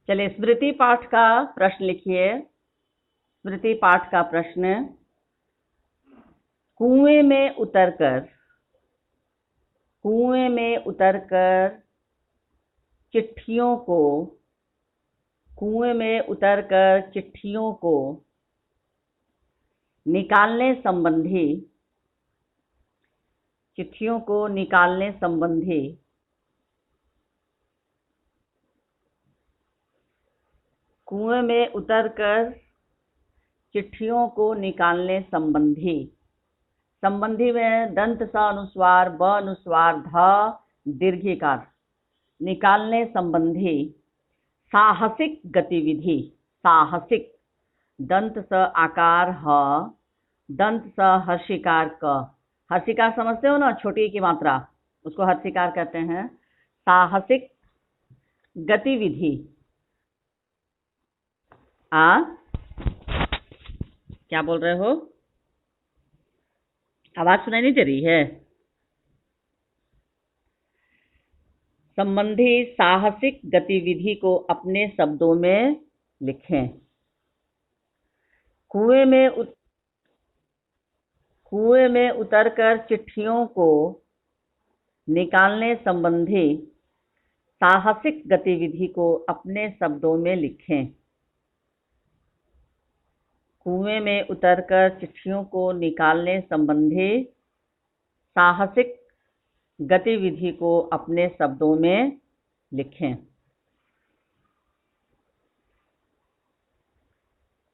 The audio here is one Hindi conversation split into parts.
चलिए, स्मृति पाठ का प्रश्न लिखिए। स्मृति पाठ का प्रश्न। कुएं में उतरकर चिट्ठियों को कुएं में उतरकर चिट्ठियों को निकालने संबंधी कुएं में उतरकर चिट्ठियों को निकालने संबंधी में दंत स अनुस्वार ब अनुस्वार ध दीर्घिकार। निकालने संबंधी साहसिक गतिविधि। साहसिक दंत स आकार ह, दंत स हर्षिकार क। हर्षिकार समझते हो ना, छोटी की मात्रा, उसको हर्षिकार कहते हैं। साहसिक गतिविधि। क्या बोल रहे हो? आवाज सुनाई नहीं दे रही है? संबंधी साहसिक गतिविधि को अपने शब्दों में लिखें। कुएं में उतरकर चिट्ठियों को निकालने संबंधी साहसिक गतिविधि को अपने शब्दों में लिखें। कुएं में उतरकर चिट्ठियों को निकालने संबंधी साहसिक गतिविधि को अपने शब्दों में लिखें।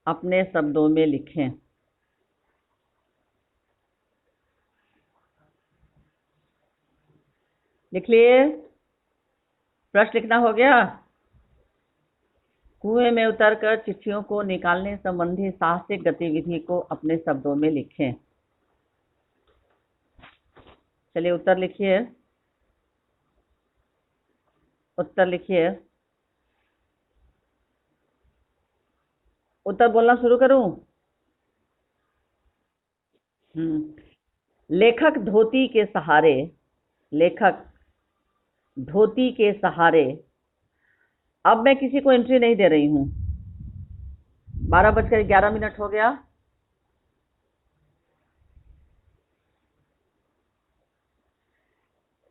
अपने शब्दों में लिखें। लिख लिए? प्रश्न लिखना हो गया? कुएं में उतरकर चिट्ठियों को निकालने संबंधी साहसिक गतिविधि को अपने शब्दों में लिखें। चलिए, उत्तर लिखिए। उत्तर लिखिए। उत्तर बोलना शुरू करूं? लेखक धोती के सहारे। अब मैं किसी को एंट्री नहीं दे रही हूं। 12:11 हो गया।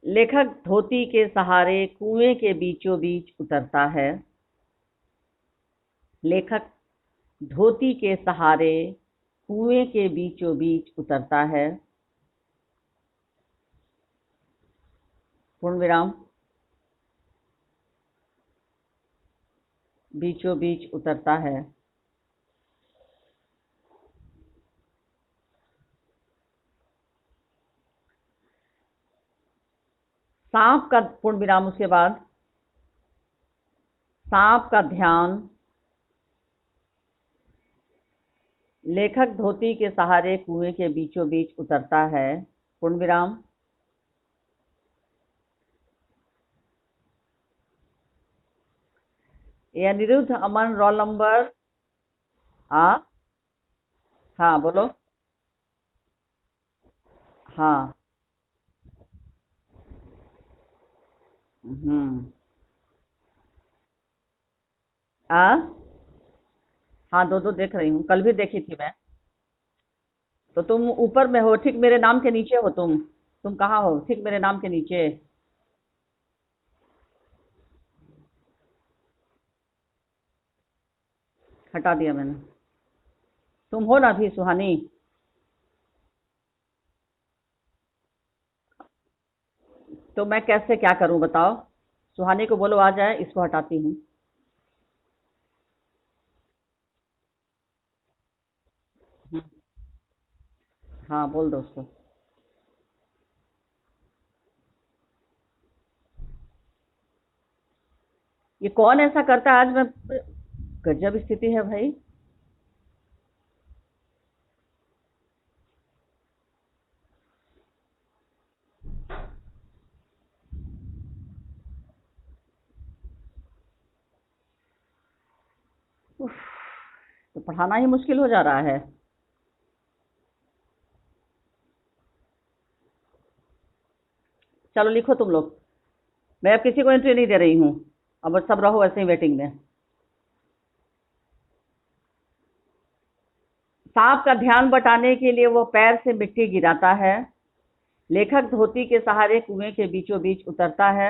लेखक धोती के सहारे कुएं के बीचों बीच उतरता है। लेखक धोती के सहारे कुएं के बीचों बीच उतरता है। पूर्ण विराम। बीचों बीच उतरता है। सांप का पूर्ण विराम, उसके बाद सांप का ध्यान। लेखक धोती के सहारे कुएं के बीचों बीच उतरता है। पूर्ण विराम। ये अनिरुद्ध अमन रोल नंबर। हाँ बोलो। हाँ। हाँ, दो दो देख रही हूँ, कल भी देखी थी मैं। तो तुम ऊपर में हो, ठीक मेरे नाम के नीचे हो तुम। तुम कहाँ हो? ठीक मेरे नाम के नीचे। हटा दिया मैंने। तुम हो ना भी सुहानी? तो मैं कैसे क्या करूं बताओ? सुहानी को बोलो आ जाए, इसको हटाती हूँ। हाँ, बोल दो उसको। ये कौन ऐसा करता है आज? मैं गजब स्थिति है भाई। उफ, तो पढ़ाना ही मुश्किल हो जा रहा है। चलो लिखो तुम लोग। मैं अब किसी को एंट्री नहीं दे रही हूँ। अब सब रहो ऐसे ही वेटिंग में। सांप का ध्यान बटाने के लिए वो पैर से मिट्टी गिराता है। लेखक धोती के सहारे कुएं के बीचों बीच उतरता है।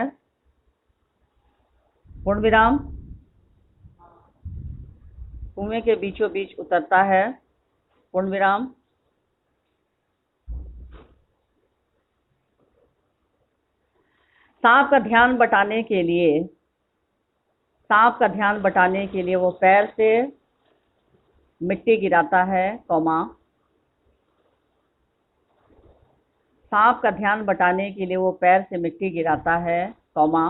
पूर्ण विराम। कुएं के बीचों बीच उतरता है। पूर्ण विराम। सांप का ध्यान बटाने के लिए वो पैर से मिट्टी गिराता है, कौमा। सांप का ध्यान बटाने के लिए वो पैर से मिट्टी गिराता है, कौमा।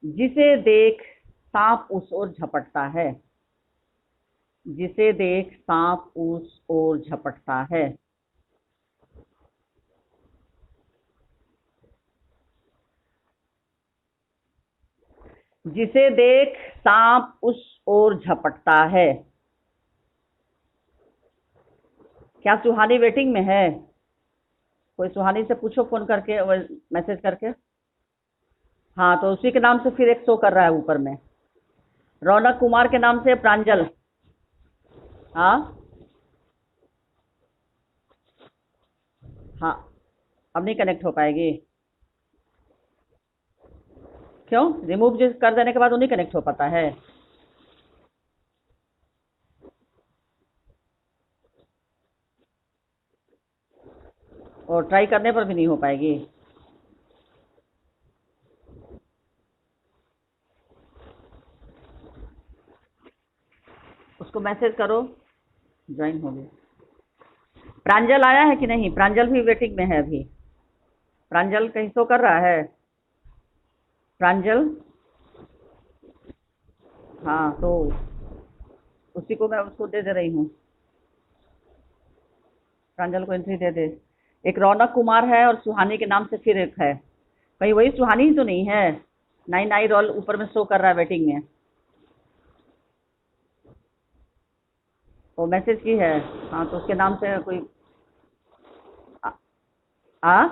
जिसे देख सांप उस ओर झपटता है। जिसे देख सांप उस ओर झपटता है। जिसे देख सांप उस ओर झपटता है। क्या सुहानी वेटिंग में है? कोई सुहानी से पूछो फोन करके, मैसेज करके। हाँ, तो उसी के नाम से फिर एक शो कर रहा है ऊपर में। रौनक कुमार के नाम से प्रांजल। हाँ हाँ, अब नहीं कनेक्ट हो पाएगी। क्यों? रिमूव जिस कर देने के बाद वो नहीं कनेक्ट हो पाता है। और ट्राई करने पर भी नहीं हो पाएगी। उसको मैसेज करो, ज्वाइन हो गया। प्रांजल आया है कि नहीं? प्रांजल भी वेटिंग में है अभी। प्रांजल कहीं शो कर रहा है? प्रांजल, हाँ, तो उसी को मैं उसको दे रही हूँ। प्रांजल को एंट्री दे दे। एक रौनक कुमार है और सुहानी के नाम से फिर एक है। कहीं वही सुहानी ही तो नहीं है? 9 9 रोल ऊपर में शो कर रहा है वेटिंग में। वो मैसेज की है। हाँ, तो उसके नाम से कोई आ, आ?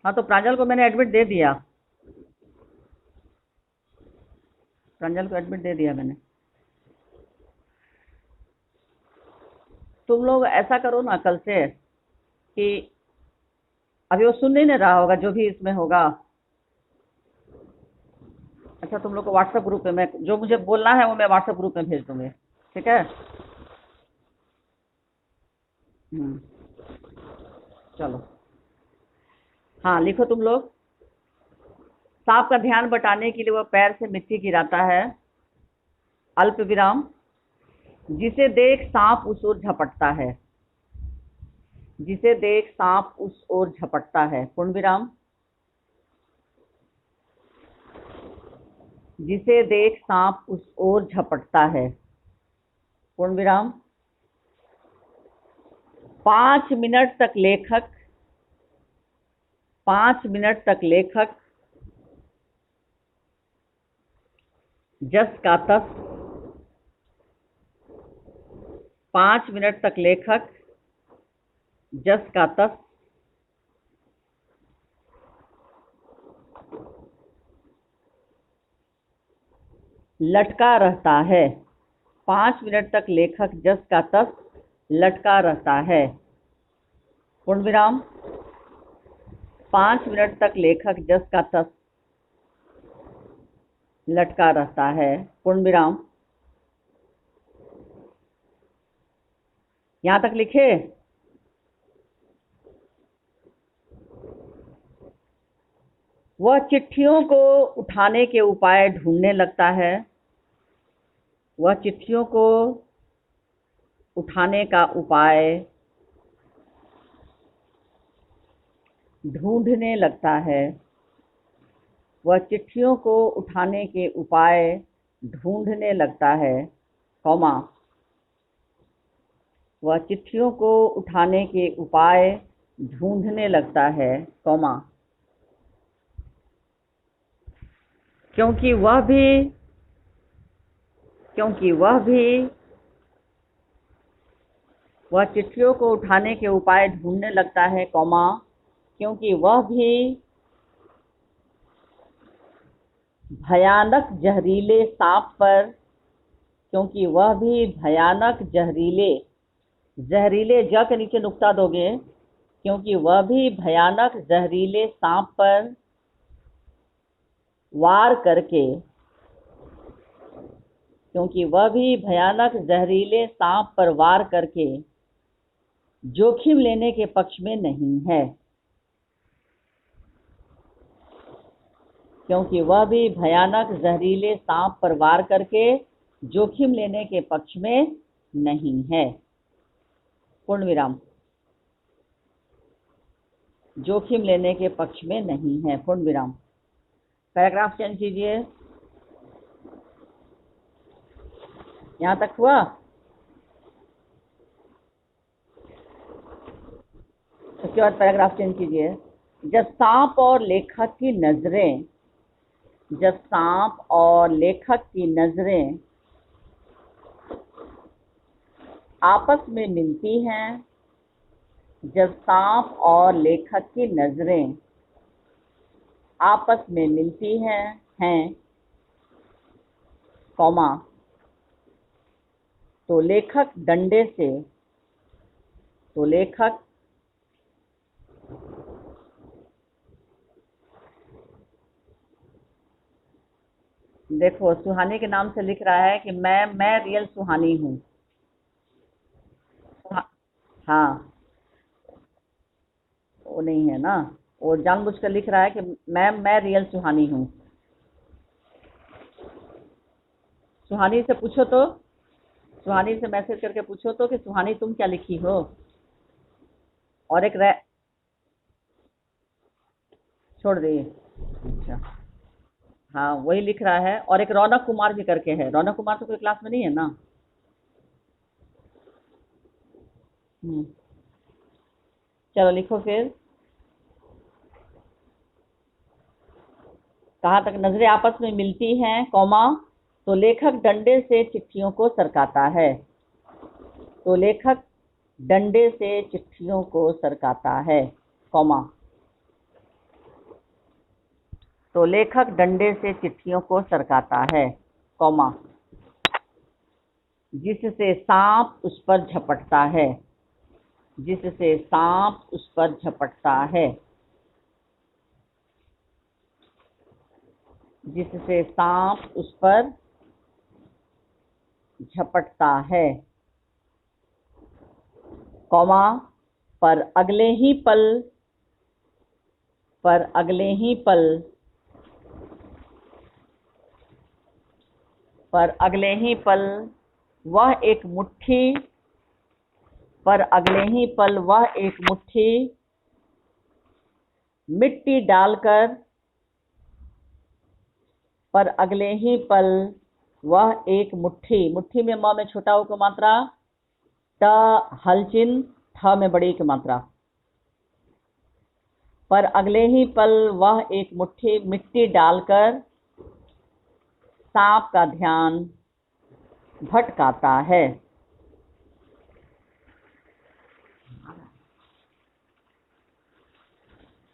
हाँ, तो प्रांजल को मैंने एडमिट दे दिया। प्रांजल को एडमिट दे दिया मैंने। तुम लोग ऐसा करो ना कल से कि अभी वो सुन नहीं रहा होगा जो भी इसमें होगा। अच्छा, तुम लोग को व्हाट्सएप ग्रुप में मैं जो मुझे बोलना है वो मैं व्हाट्सएप ग्रुप में भेज दूंगी, ठीक है? चलो, हाँ, लिखो तुम लोग। सांप का ध्यान बटाने के लिए वह पैर से मिट्टी गिराता है, अल्प विराम। जिसे देख सांप उस ओर झपटता है। जिसे देख सांप उस ओर झपटता है, पूर्ण विराम। जिसे देख सांप उस ओर झपटता है, पूर्ण विराम। 5 मिनट तक लेखक 5 मिनट तक लेखक जस का तस 5 मिनट तक लेखक जस का तस लटका रहता है। 5 मिनट तक लेखक जस का तस लटका रहता है, पूर्ण विराम। 5 मिनट तक लेखक जस का तस लटका रहता है, पूर्ण विराम। यहां तक लिखे? वह चिट्ठियों को उठाने के उपाय ढूंढने लगता है। वह चिट्ठियों को उठाने का उपाय ढूंढने लगता है। वह चिट्ठियों को उठाने के उपाय ढूंढने लगता है, कौमा। वह चिट्ठियों को उठाने के उपाय ढूंढने लगता है, कौमा। क्योंकि वह वह चिट्ठियों को उठाने के उपाय ढूंढने लगता है, कौमा, क्योंकि वह भी भयानक जहरीले सांप पर, क्योंकि वह भी भयानक जहरीले, जहरीले ज के नीचे नुक्ता दोगे, क्योंकि वह भी भयानक जहरीले सांप पर वार करके, क्योंकि वह भी भयानक जहरीले सांप पर वार करके जोखिम लेने के पक्ष में नहीं है, क्योंकि वह भी भयानक जहरीले सांप पर वार करके जोखिम लेने के पक्ष में नहीं है। पूर्ण विराम। जोखिम लेने के पक्ष में नहीं है, पूर्ण विराम। पैराग्राफ चेंज कीजिए। यहां तक हुआ? उसके बाद पैराग्राफ चेंज कीजिए। जब सांप और लेखक की नजरें, जब सांप और लेखक की नजरें आपस में मिलती हैं, जब सांप और लेखक की नजरें आपस में मिलती हैं कौमा, तो लेखक डंडे से, तो लेखक देखो सुहानी के नाम से लिख रहा है कि मैं रियल सुहानी हूँ। हाँ, वो नहीं है ना, वो जानबूझकर लिख रहा है कि मैं रियल सुहानी हूँ। सुहानी से पूछो तो, सुहानी से मैसेज करके पूछो तो कि सुहानी तुम क्या लिखी हो। और एक छोड़ दिए। अच्छा, हाँ वही लिख रहा है। और एक रौनक कुमार भी करके है। रौनक कुमार तो कोई क्लास में नहीं है ना। चलो लिखो फिर। कहाँ तक? नजरें आपस में मिलती हैं कौमा, तो लेखक डंडे से चिट्ठियों को सरकाता है, तो लेखक डंडे से चिट्ठियों को सरकाता है कौमा, तो लेखक डंडे से चिट्ठियों को सरकाता है कौमा, जिससे सांप उस पर झपटता है, जिससे सांप उस पर झपटता है, जिससे सांप उस पर झपटता है कौमा, पर अगले ही पल, पर अगले ही पल, पर अगले ही पल वह एक मुट्ठी, पर अगले ही पल वह एक मुट्ठी मिट्टी डालकर, पर अगले ही पल वह एक मुट्ठी, मुट्ठी में म में छोटा ऊ की मात्रा, ट हलचिन, ठ में बड़ी की मात्रा, पर अगले ही पल वह एक मुट्ठी मिट्टी डालकर सांप का ध्यान भटकाता है।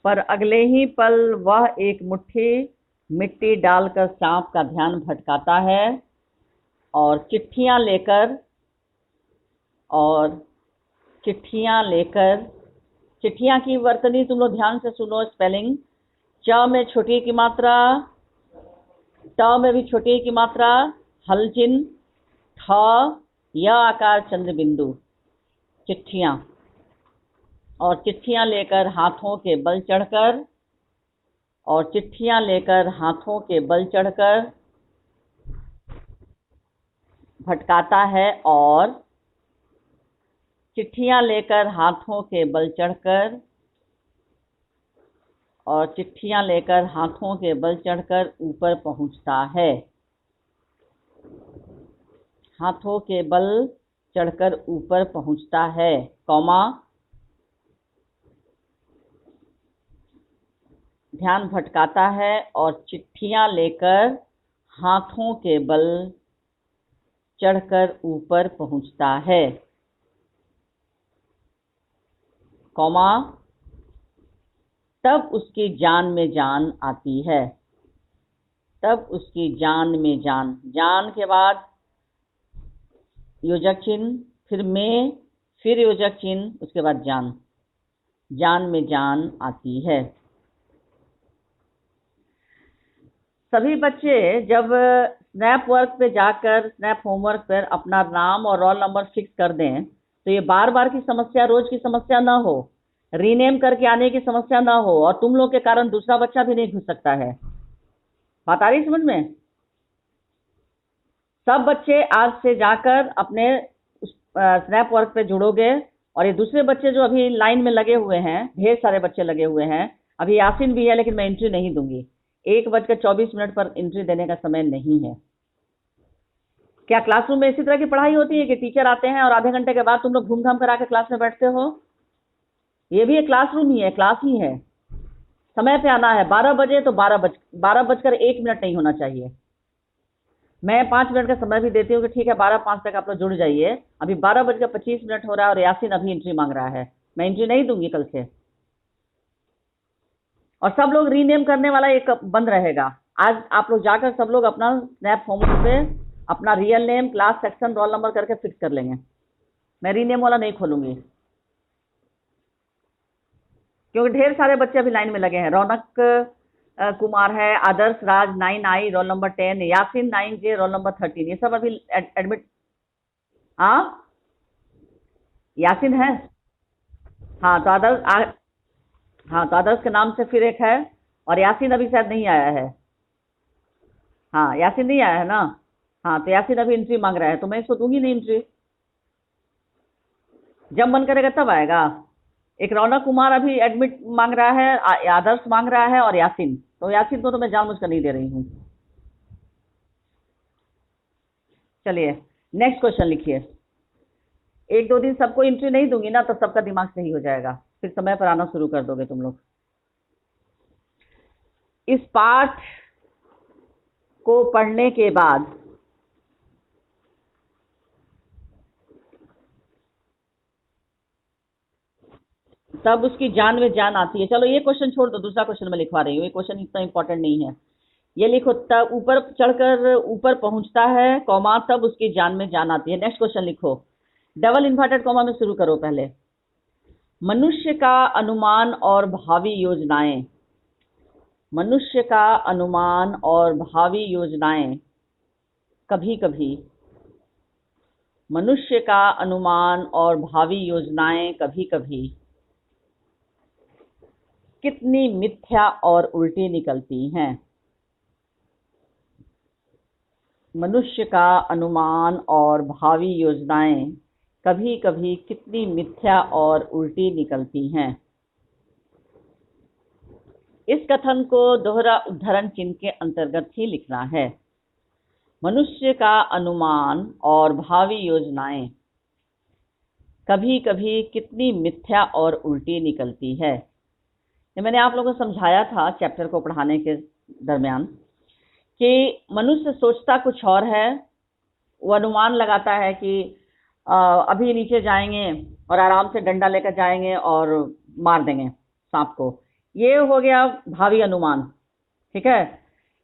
पर अगले ही पल वह एक मुट्ठी मिट्टी डालकर सांप का ध्यान भटकाता है और चिट्ठियां लेकर, और चिट्ठियां लेकर, चिट्ठियां की वर्तनी तुम लोग ध्यान से सुनो। स्पेलिंग, च में छोटी की मात्रा, ट में भी छोटी की मात्रा, हलचिन, ठ, य आकार चंद्र बिंदु, चिट्ठियां। और चिट्ठियां लेकर हाथों के बल चढ़कर, और चिट्ठियां लेकर हाथों के बल चढ़कर भटकाता है, और चिट्ठियां लेकर हाथों के बल चढ़कर, और चिट्ठियां लेकर हाथों के बल चढ़कर ऊपर पहुंचता है, हाथों के बल चढ़कर ऊपर पहुंचता है कौमा, ध्यान भटकाता है और चिट्ठियां लेकर हाथों के बल चढ़कर ऊपर पहुंचता है कौमा, तब उसकी जान में जान आती है, तब उसकी जान में जान, जान के बाद योजक चिन्ह, फिर में, फिर योजक चिन्ह, उसके बाद जान, जान में जान आती है। सभी बच्चे जब स्नैप वर्क पे जाकर स्नैप होमवर्क पर अपना नाम और रोल नंबर फिक्स कर दें तो ये बार बार की समस्या, रोज की समस्या ना हो, रीनेम करके आने की समस्या ना हो, और तुम लोग के कारण दूसरा बच्चा भी नहीं घुस सकता है। बात आ रही समझ में? सब बच्चे आज से जाकर अपने स्नैप वर्क पे जुड़ोगे, और ये दूसरे बच्चे जो अभी लाइन में लगे हुए हैं, ढेर सारे बच्चे लगे हुए हैं, अभी यासिन भी है लेकिन मैं एंट्री नहीं दूंगी, 1:24 पर एंट्री देने का समय नहीं है। क्या क्लासरूम में इसी तरह की पढ़ाई होती है कि टीचर आते हैं और आधे घंटे के बाद तुम लोग घूम घाम करा के क्लास में बैठते हो? ये भी एक क्लासरूम ही है, क्लास ही है। समय पे आना है, 12 बजे तो 12:01 नहीं होना चाहिए। मैं 5 मिनट का समय भी देती हूँ कि ठीक है 12:05 तक आप लोग जुड़ जाइए। अभी 12:25 हो रहा है और यासिन अभी एंट्री मांग रहा है, मैं एंट्री नहीं दूंगी कल से। और सब लोग रीनेम करने वाला एक बंद रहेगा। आज आप लोग जाकर सब लोग अपना स्नैप होमवर्क पे अपना real name, class, section, roll number करके फिक्स कर लेंगे। मैं रीनेम वाला नहीं खोलूंगी क्योंकि ढेर सारे बच्चे अभी लाइन में लगे हैं। रौनक कुमार है, Adarsh Raj 9I, roll number 10, Yasin 9J, roll number 13, ये सब अभी एडमिट। हाँ यासिन है। हाँ तो हाँ तो आदर्श के नाम से फिर एक है, और यासिन अभी शायद नहीं आया है। हाँ यासिन नहीं आया है ना। हाँ तो यासिन अभी एंट्री मांग रहा है, तो मैं इसको दूंगी नहीं एंट्री, जब मन करेगा तब आएगा। एक रौनक कुमार अभी एडमिट मांग रहा है, आदर्श मांग रहा है, और यासिन, तो यासिन को तो मैं जानबूझकर नहीं दे रही हूँ। चलिए नेक्स्ट क्वेश्चन लिखिए। 1-2 दिन सबको एंट्री नहीं दूंगी ना तो सबका दिमाग सही हो जाएगा, फिर समय पर आना शुरू कर दोगे तुम लोग। इस पाठ को पढ़ने के बाद तब उसकी जान में जान आती है। चलो ये क्वेश्चन छोड़ दो, दूसरा क्वेश्चन मैं लिखवा रही हूँ, ये क्वेश्चन इतना इंपॉर्टेंट नहीं है। ये लिखो, तब ऊपर चढ़कर ऊपर पहुंचता है, कॉमा, तब उसकी जान में जान आती है। नेक्स्ट क्वेश्चन लिखो, डबल इन्वर्टेड कॉमा में शुरू करो। पहले, मनुष्य का अनुमान और भावी योजनाएं, मनुष्य का अनुमान और भावी योजनाएं कभी कभी, मनुष्य का अनुमान और भावी योजनाएं कभी कभी कितनी मिथ्या और उल्टी निकलती हैं। मनुष्य का अनुमान और भावी योजनाएं कभी कभी कितनी मिथ्या और उल्टी निकलती हैं। इस कथन को दोहरा उद्धरण चिन्ह के अंतर्गत ही लिखना है। मनुष्य का अनुमान और भावी योजनाएं कभी कभी कितनी मिथ्या और उल्टी निकलती है। ये मैंने आप लोगों को समझाया था चैप्टर को पढ़ाने के दरमियान कि मनुष्य सोचता कुछ और है, वो अनुमान लगाता है कि अभी नीचे जाएंगे और आराम से डंडा लेकर जाएंगे और मार देंगे सांप को, ये हो गया भावी अनुमान, ठीक है।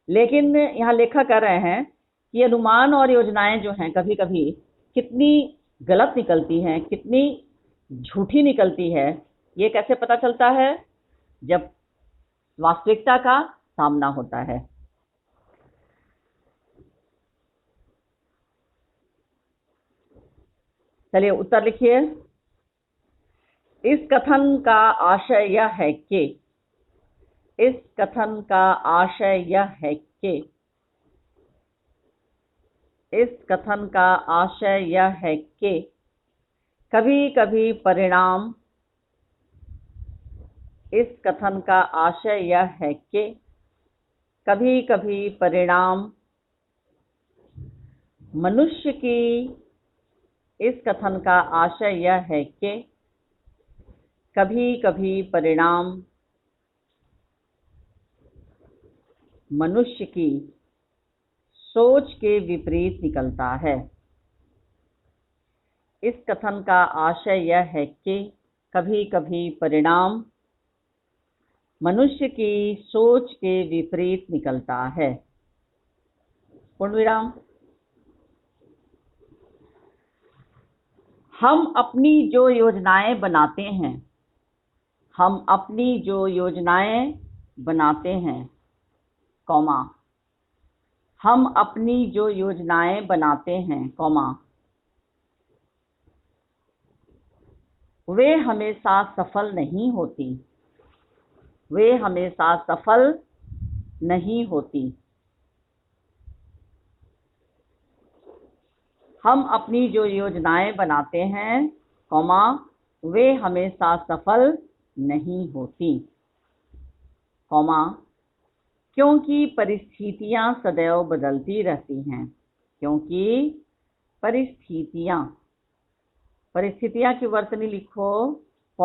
लेकिन यहाँ लेखक कह रहे हैं कि अनुमान और योजनाएं जो हैं कभी कभी कितनी गलत निकलती हैं, कितनी झूठी निकलती है। ये कैसे पता चलता है? जब वास्तविकता का सामना होता है। चलिए उत्तर लिखिए। इस कथन का आशय यह है कि, इस कथन का आशय यह है कि, इस कथन का आशय यह है कि कभी कभी परिणाम, इस कथन का आशय यह है कि कभी कभी परिणाम मनुष्य की, इस कथन का आशय यह है कि कभी कभी परिणाम मनुष्य की सोच के विपरीत निकलता है। इस कथन का आशय यह है कि कभी कभी परिणाम मनुष्य की सोच के विपरीत निकलता है। पूर्ण विराम। हम अपनी जो योजनाएं बनाते हैं, हम अपनी जो योजनाएं बनाते हैं, कॉमा, हम अपनी जो योजनाएं बनाते हैं, कॉमा, वे हमेशा सफल नहीं होती, वे हमेशा सफल नहीं होती। हम अपनी जो योजनाएं बनाते हैं, कॉमा, वे हमेशा सफल नहीं होती, कॉमा, क्योंकि परिस्थितियां सदैव बदलती रहती हैं, क्योंकि परिस्थितियां, परिस्थितियां की वर्तनी लिखो, प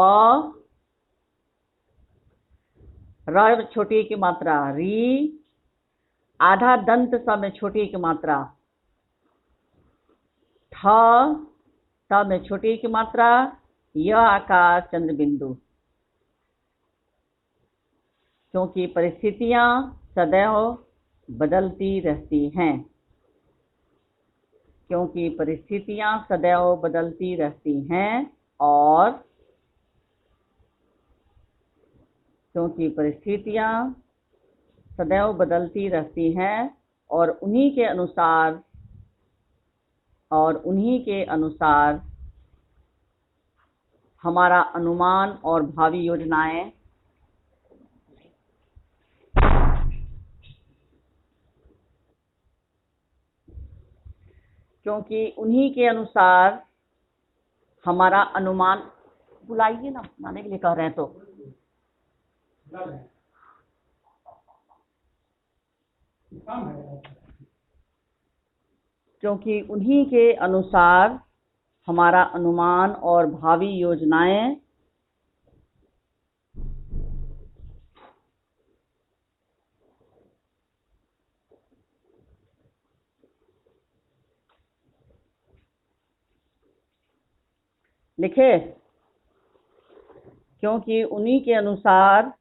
र छोटी की मात्रा री, आधा दंत स में छोटी की मात्रा ठ, त में छोटी की मात्रा य आकार चंद्र बिंदु, क्योंकि परिस्थितियां सदैव बदलती रहती हैं, क्योंकि परिस्थितियां सदैव बदलती रहती हैं और क्योंकि परिस्थितियां सदैव बदलती रहती हैं और उन्हीं के अनुसार हमारा अनुमान और भावी योजनाएं क्योंकि उन्हीं के अनुसार हमारा अनुमान, बुलाइए ना, बनाने के लिए कह रहे हैं तो क्योंकि उन्हीं के अनुसार हमारा अनुमान और भावी योजनाएं लिखे, क्योंकि उन्हीं के अनुसार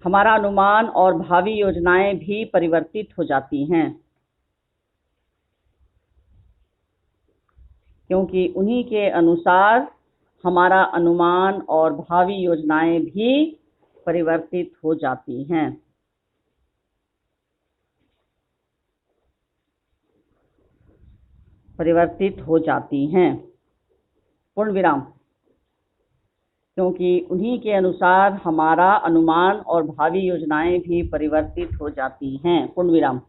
हमारा अनुमान और भावी योजनाएं भी परिवर्तित हो जाती हैं, क्योंकि उन्हीं के अनुसार हमारा अनुमान और भावी योजनाएं भी परिवर्तित हो जाती हैं। परिवर्तित हो जाती हैं, पूर्ण विराम, क्योंकि उन्हीं के अनुसार हमारा अनुमान और भावी योजनाएं भी परिवर्तित हो जाती हैं, पूर्ण विराम।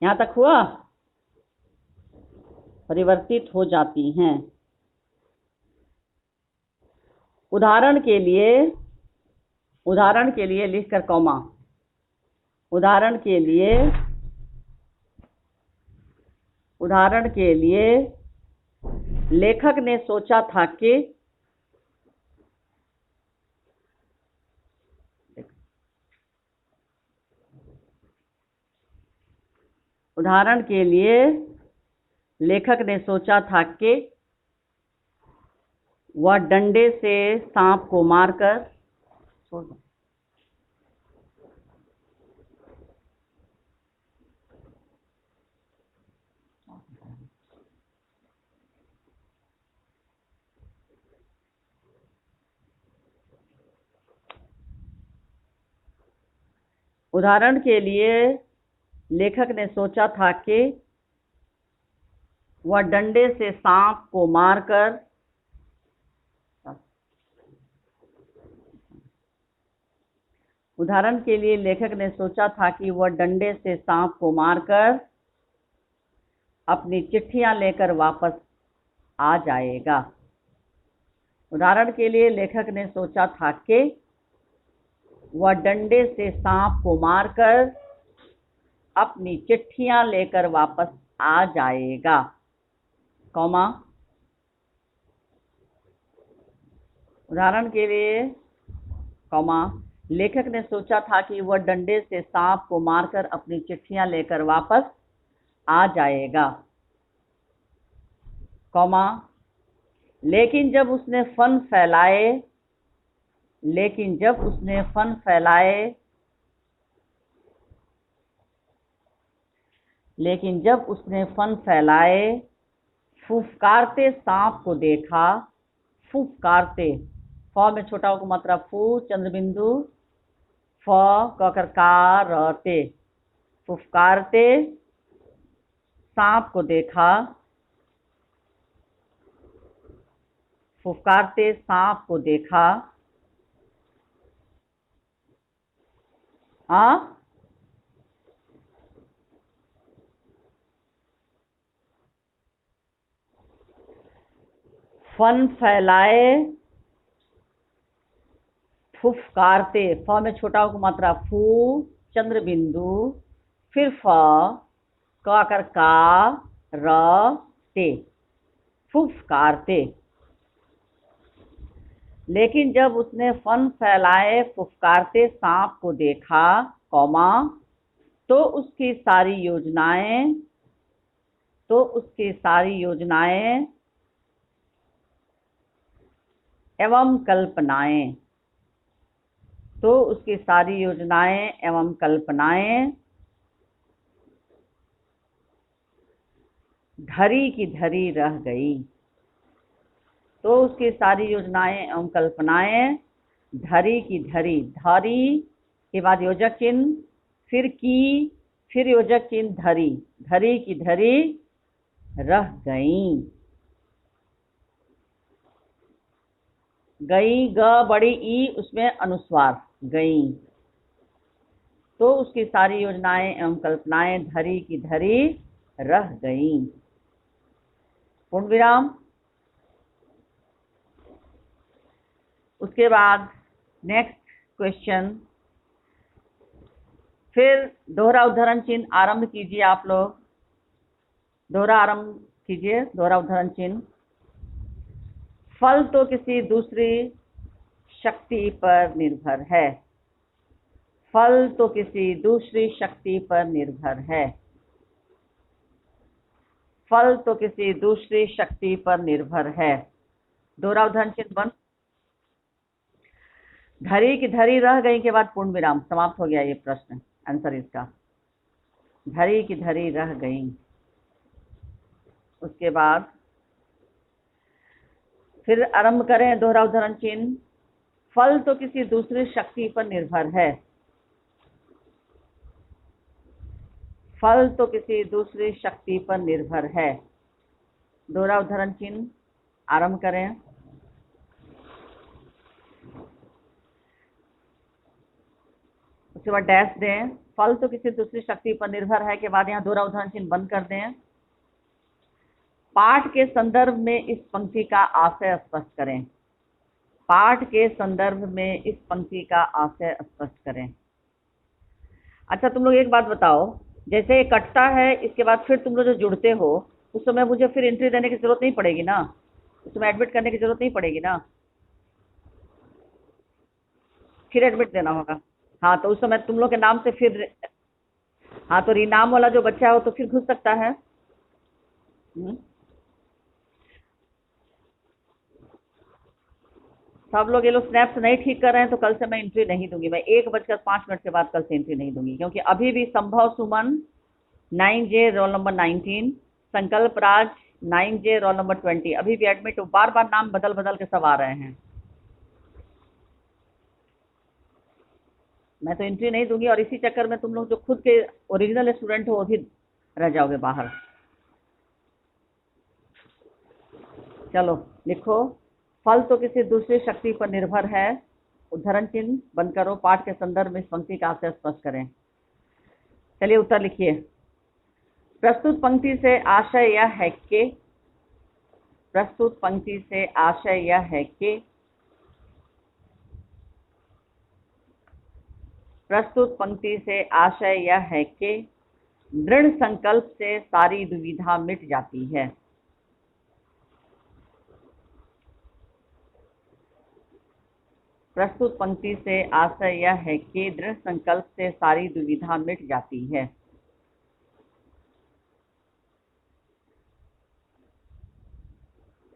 यहाँ तक हुआ? परिवर्तित हो जाती हैं। उदाहरण के लिए लिखकर कॉमा, उदाहरण के लिए लेखक ने सोचा था कि वह डंडे से सांप को मारकर छोड़ दो। उदाहरण के लिए लेखक ने सोचा था कि वह डंडे से सांप को मारकर उदाहरण के लिए लेखक ने सोचा था कि वह डंडे से सांप को मारकर अपनी चिट्ठियां लेकर वापस आ जाएगा। उदाहरण के लिए लेखक ने सोचा था कि वह डंडे से सांप को मारकर अपनी चिट्ठियां लेकर वापस आ जाएगा, कॉमा। उदाहरण के लिए, कॉमा, लेखक ने सोचा था कि वह डंडे से सांप को मारकर अपनी चिट्ठियां लेकर वापस आ जाएगा, कॉमा, लेकिन जब उसने फन फैलाए लेकिन जब उसने फन फैलाए फुफकारते सांप को देखा। फुफकारते, फ में छोटा हो को मात्रा फू, चंद्रबिंदु, फ ककर का रहते। फुफकारते सांप को देखा। फुफकारते सांप को देखा। हाँ, फन फैलाए फुफकारते, फ में छोटा हो को मात्रा फू, चंद्र बिंदु, फिर फ, क कर का, र ते, फुफकारते। लेकिन जब उसने फन फैलाए फुफकारते सांप को देखा, कौमा, तो उसकी सारी योजनाएं एवं कल्पनाएं धरी की धरी रह गई। तो उसकी सारी योजनाएं एवं कल्पनाएं धरी की धरी, धरी के बाद योजक चिन्ह, फिर की, फिर योजक चिन्ह धरी, धरी की धरी रह गई। गई, ग बड़ी ई, उसमें अनुस्वार, गई। तो उसकी सारी योजनाएं एवं कल्पनाएं धरी की धरी रह गई। पूर्ण विराम। उसके बाद नेक्स्ट क्वेश्चन, फिर दोहरा उद्धरण चिन्ह आरंभ कीजिए आप लोग। दोहरा आरंभ कीजिए, दोहरा उद्धरण चिन्ह। फल तो किसी दूसरी शक्ति पर निर्भर है। फल तो किसी दूसरी शक्ति पर निर्भर है। फल तो किसी दूसरी शक्ति पर निर्भर है। दोहरा उद्धरण चिन्ह बंद। धरी की धरी रह गई के बाद पूर्ण विराम, समाप्त हो गया ये प्रश्न, आंसर इसका। धरी की धरी रह गई। उसके बाद फिर आरंभ करें दोहरा उद्धरण चिन्ह। फल तो किसी दूसरी शक्ति पर निर्भर है। फल तो किसी दूसरी शक्ति पर निर्भर है। दोहरा उद्धरण चिन्ह आरंभ करें। उसके बाद डैश दें। फल तो किसी दूसरी शक्ति पर निर्भर है के बाद यहाँ दोहरा उद्धरण चिन्ह बंद कर दें। पाठ के संदर्भ में इस पंक्ति का आशय स्पष्ट करें। पाठ के संदर्भ में इस पंक्ति का आशय स्पष्ट करें। अच्छा, तुम लोग एक बात बताओ, जैसे ये कटता है, इसके बाद फिर तुम लोग जो जुड़ते हो, उस समय मुझे फिर एंट्री देने की जरूरत नहीं पड़ेगी ना? उस समय एडमिट करने की जरूरत नहीं पड़ेगी ना? फिर एडमिट देना होगा। हाँ, तो उस समय तुम लोग के नाम से फिर, हाँ, तो रीनाम वाला जो बच्चा है वो तो फिर घुस सकता है। सब लोग ये लोग स्नैप्स नहीं ठीक कर रहे हैं तो कल से मैं एंट्री नहीं दूंगी। मैं 1:05 के बाद कल से एंट्री नहीं दूंगी, क्योंकि अभी भी संभव सुमन 9J रोल नंबर 19, संकल्प राज 9J रोल नंबर 20 अभी भी एडमिट, बार बार नाम बदल बदल के सब आ रहे हैं। मैं तो एंट्री नहीं दूंगी और इसी चक्कर में तुम लोग जो खुद के ओरिजिनल स्टूडेंट हो वो भी रह जाओगे बाहर। चलो लिखो, फल तो किसी दूसरी शक्ति पर निर्भर है, उद्धरण चिन्ह बंद करो, पाठ के संदर्भ में इस पंक्ति का आशय स्पष्ट करें। चलिए उत्तर लिखिए। प्रस्तुत पंक्ति से आशय यह है कि, प्रस्तुत पंक्ति से आशय यह है कि, प्रस्तुत पंक्ति से आशय यह है कि दृढ़ संकल्प से सारी दुविधा मिट जाती है। प्रस्तुत पंक्ति से आशय यह है कि दृढ़ संकल्प से सारी दुविधा मिट जाती है।